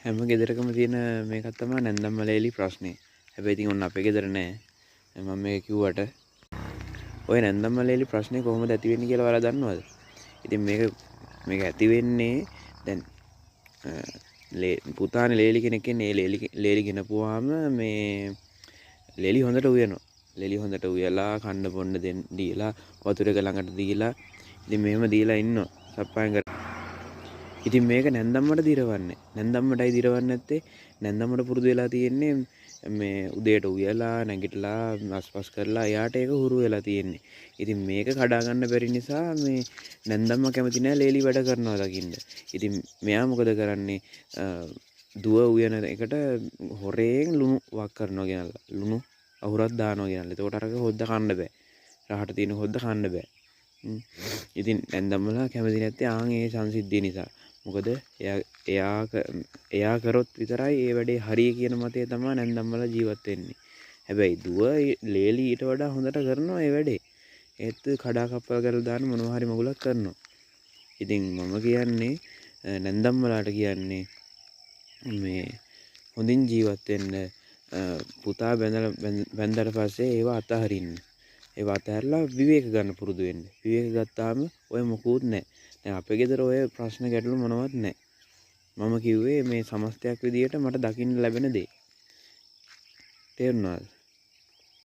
හැම ගෙදරකම තියෙන මේකක් තමයි නැන්දම්ම ලේලි ප්‍රශ්නේ. හැබැයි ඉතින් ඔන්න අපේ ගෙදර නෑ. මම මේක කිව්වට ඔය නැන්දම්ම ලේලි ප්‍රශ්නේ කොහොමද ඇති වෙන්නේ කියලා ඔයාලා දන්නවද? ඉතින් මේක ඇති වෙන්නේ දැන් පුතානේ ලේලි කෙනෙක් ඉන්නේ. ලේලි ගෙනපුවාම මේ ලේලි හොඳට උයනවා. ලේලි හොඳට උයලා කන්න බොන්න දීලා වතුර එක ළඟට දීලා ඉතින් මෙහෙම දීලා ඉන්නවා. සප්පායම් කර. ඉතින් මේක නැන්දම්මට දිරවන්නේ. නැන්දම්මටයි දිරවන්නේ නැත්තේ. නැන්දම්මට පුරුදු වෙලා තියෙන්නේ මේ උදේට උයලා නැගිටලා අස්පස් කරලා එයාට ඒක හුරු වෙලා තියෙන්නේ. ඉතින් මේක කඩා ගන්න බැරි නිසා මේ නැන්දම්ම කැමති නෑ ලේලි වැඩ කරනවා දකින්න. ඉතින් මෙයා මොකද කරන්නේ? දුව උයන එකට හොරෙන් ලුණු වක් කරනවා ගෙනල්ලා. ලුණු අහුරක් දානවා ගෙනල්ලා. එතකොට අරක හොද්ද කන්න බෑ. රහට තියෙන හොද්ද කන්න බෑ. ඉතින් නැන්දම්මලා කැමති නැත්තේ ආන් ඒ සංසිද්ධිය නිසා. මොකද එයා කරොත් විතරයි ඒ වැඩේ හරිය කියන මතය තමයි නැන්දම්මලා ජීවත් වෙන්නේ. හැබැයි දුව ලේලි ඊට වඩා හොඳට කරනවා ඒ වැඩේ. ඒත් කඩා කප්පල් කරලා දාන මොනවා හරි මගුලක් කරනවා. ඉතින් මම කියන්නේ නැන්දම්මලාට කියන්නේ මේ හොඳින් ජීවත් වෙන්න පුතා බැන්දට පස්සේ ඒව අතහරින්න. ඒව අතහැරලා විවේක ගන්න පුරුදු වෙන්න. විවේක ගත්තාම ඔය මොකුත් නැහැ. දැන් අපේ ගෙදර ඔය ප්‍රශ්න ගැටලු මොනවත් නැහැ. මම කිව්වේ මේ සමස්තයක් විදියට මට දකින්න ලැබෙන දේ. තේරුණාද?